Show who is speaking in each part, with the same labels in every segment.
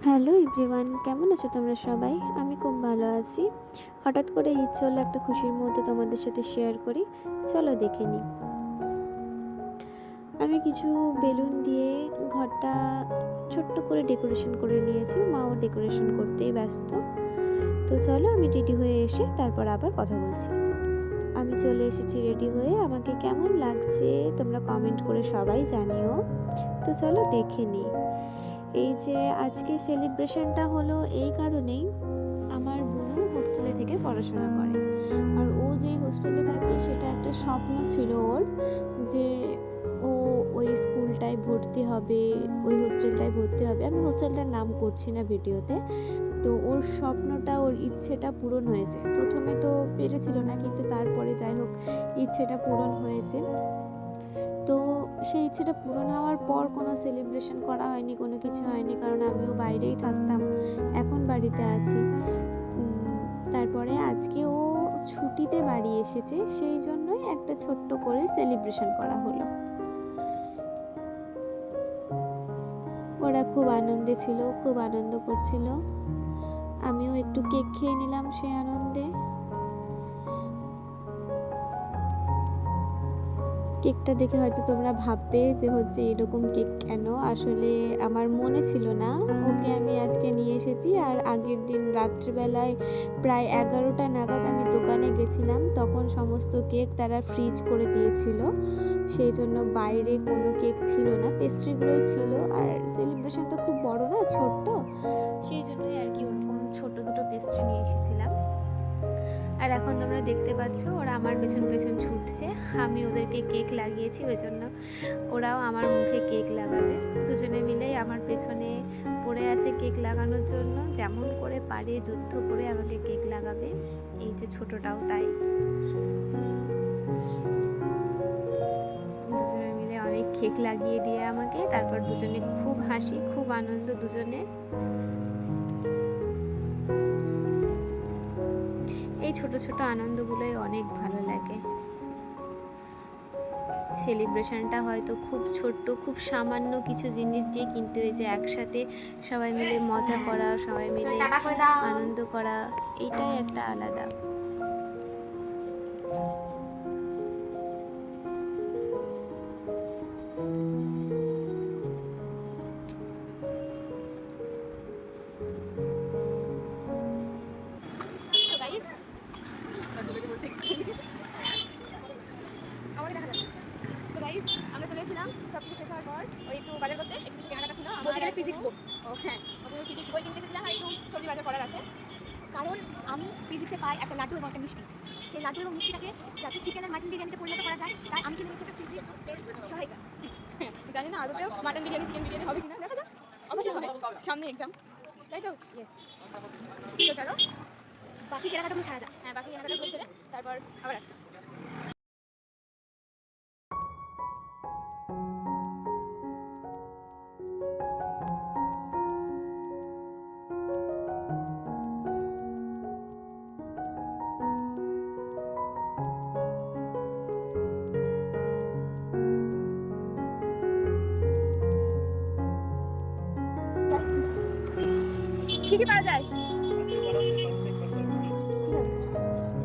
Speaker 1: Hello everyone, কেমন আছো তোমরা সবাই? আমি খুব ভালো আছি। হঠাৎ করে ইচ্ছে হলো একটা খুশির মুহূর্ত তোমাদের সাথে শেয়ার করি। চলো দেখে নিই। আমি কিছু বেলুন দিয়ে ঘরটা ছোট্ট করে ডেকোরেশন করে নিয়েছি। মাও ডেকোরেশন করতেই ব্যস্ত। তো চলো আমি রেডি হয়ে এসে তারপর আবার কথা বলছি। আমি চলে এসেছি রেডি হয়ে। আমাকে কেমন লাগছে তোমরা কমেন্ট করে সবাই জানিও। তো চলো দেখে নিই। এই যে আজকে সেলিব্রেশনটা হলো এই কারণেই, আমার বোনও হোস্টেলে থেকে পড়াশোনা করে। আর ও যেই হোস্টেলে থাকে সেটা একটা স্বপ্ন ছিল ওর, যে ও ওই স্কুলটায় ভর্তি হবে, ওই হোস্টেলটায় ভর্তি হবে। আমি হোস্টেলটার নাম করছি না ভিডিওতে। তো ওর স্বপ্নটা, ওর ইচ্ছেটা পূরণ হয়েছে। প্রথমে তো পেরেছিল না, কিন্তু তারপরে যাই হোক ইচ্ছেটা পূরণ হয়েছে। তো সেই ইচ্ছেটা পূরণ হওয়ার পর কোনো সেলিব্রেশন করা হয়নি, কোনো কিছু হয়নি, কারণ আমিও বাইরেই থাকতাম, এখন বাড়িতে আছি। তারপরে আজকে ও ছুটিতে বাড়ি এসেছে, সেই জন্যই একটা ছোট্ট করে সেলিব্রেশন করা হলো। ওরা খুব আনন্দে ছিল, খুব আনন্দ করছিল। আমিও একটু কেক খেয়ে নিলাম সেই আনন্দে। কেকটা দেখে হয়তো তোমরা ভাববে যে হচ্ছে এরকম কেক কেন, আসলে আমার মনে ছিল না। ওকে আমি আজকে নিয়ে এসেছি। আর আগের দিন রাত্রিবেলায় প্রায় 11টা নাগাদ আমি দোকানে গেছিলাম, তখন সমস্ত কেক তারা ফ্রিজ করে দিয়েছিল। সেই জন্য বাইরে কোনো কেক ছিল না, পেস্ট্রিগুলোই ছিল। আর সেলিব্রেশন তো খুব বড় না, ছোট্ট, সেই জন্যই আর কি ওরকম ছোট দুটো পেস্ট্রি নিয়ে এসেছিলাম। আর এখন তোমরা দেখতে পাচ্ছ ওরা আমার পেছন পেছন ছুটছে। আমি ওদেরকে কেক লাগিয়েছি, ওই জন্য ওরাও আমার মুখে কেক লাগাবে। দুজনে মিলেই আমার পেছনে পড়ে আছে কেক লাগানোর জন্য, যেমন করে পারে যুদ্ধ করে আমাকে কেক লাগাবে। এই যে ছোটটাও তাই। দুজনে মিলে অনেক কেক লাগিয়ে দিয়ে আমাকে, তারপর দুজনে খুব হাসি, খুব আনন্দ দুজনে। এই ছোট ছোট আনন্দগুলোই অনেক ভালো লাগে। সেলিব্রেশনটা হয়তো খুব ছোট্ট, খুব সামান্য কিছু জিনিস দিয়ে, কিন্তু এই যে একসাথে সবাই মিলে মজা করা, সবাই মিলে আনন্দ করা, এইটাই একটা আলাদা।
Speaker 2: আমরা চলে এসেছিলাম সব কিছু শেষ হওয়ার পর, ওই একটু বাজার করতে, একটু কিছু কেনাকাটা ছিল আমার। ফিজিক্স বই, ও হ্যাঁ, ফিজিক্স বই কিনতে এসেছিলাম, আর একটু সবজি বাজার করার আছে। কারণ আমি ফিজিক্সে পাই একটা লাড্ডু এবং একটা মিষ্টি। সেই লাড্ডু এবং মিষ্টিটাকে যাতে চিকেন আর মাটন বিরিয়ানিতে পরিণত করা যায়, তাই আমি কিনে নিচ্ছি একটা ফিজিক্স সহায়িকা। জানি না আদতেও মাটন বিরিয়ানি চিকেন বিরিয়ানি হবে কিনা, দেখা যাক। অবশ্যই হবে, সামনে এক্সাম, তাই তো? ইয়েস। তো চলো বাকি কেনাকাটাগুলো সারা যাক। হ্যাঁ, বাকি কেনাকাটাগুলো সেরে তারপর আবার আসছি। কি কি পাওয়া যায়?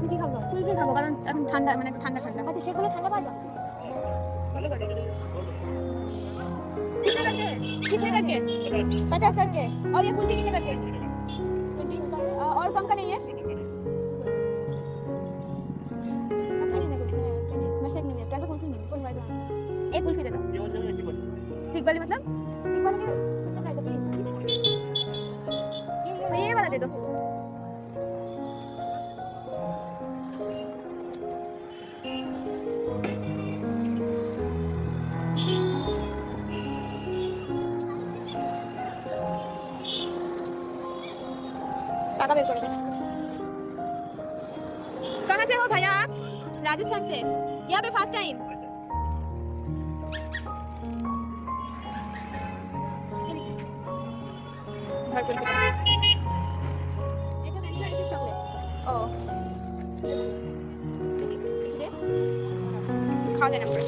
Speaker 2: কি খাবো? কুলফি খাবো, কারণ এখন ঠান্ডা, মানে ঠান্ডা ঠান্ডা। আচ্ছা, সেগুলো ঠান্ডা পাওয়া যায়? কত করে? कितने करके? 50 करके। और ये कुल्फी कितने करके? 20 का है। और कम का नहीं है? एक कुल्फी दे दो। स्टिक वाली मतलब? स्टिक वाली कितने प्राइस है? ये वाला दे दो। टाका बेर कर दे। कहाँ से हो भैया आप? राजस्थान से। यहाँ पे फर्स्ट टाइम? এটা ভ্যানিলা, এটা চকলেট। ও খাওয়া যায় না পরে।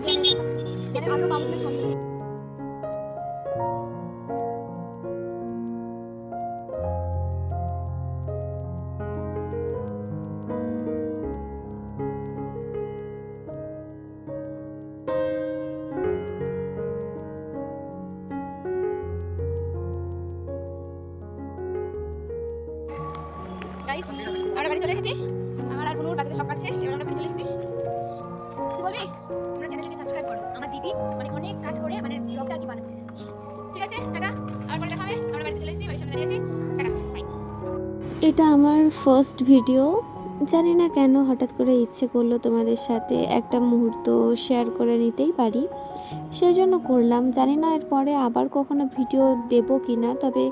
Speaker 2: আগে মানে আরো বাবুদের সঙ্গে গাইস আমরা বাড়ি চলে এসেছি। আমার আর বুনুর বাজারে সব কাজ শেষ, এবার আমরা বাড়ি চলে এসেছি। কি বলবি? তোমরা চ্যানেলটাকে সাবস্ক্রাইব করো। আমার দিদি মানে অনেক কাজ করে মানে ব্লগটা আর কি বানাচ্ছে। ঠিক আছে, টাটা। আর পরে দেখা হবে। আমরা বাড়িতে চলে এসেছি, বাড়ির সামনে দাঁড়িয়ে আছি। Tata, bye.
Speaker 1: এটা আমার ফার্স্ট ভিডিও। জানি না কেন হঠাৎ করে ইচ্ছে করলো তোমাদের সাথে একটা মুহূর্ত শেয়ার করে নিতেই পারি, সেই জন্য করলাম। জানি না এরপরে আবার কখনো ভিডিও দেবো কি না, তবে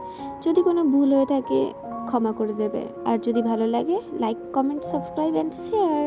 Speaker 1: যদি কোনো ভুল হয়ে থাকে ক্ষমা করে দেবে। আর যদি ভালো লাগে like, comment, subscribe and share.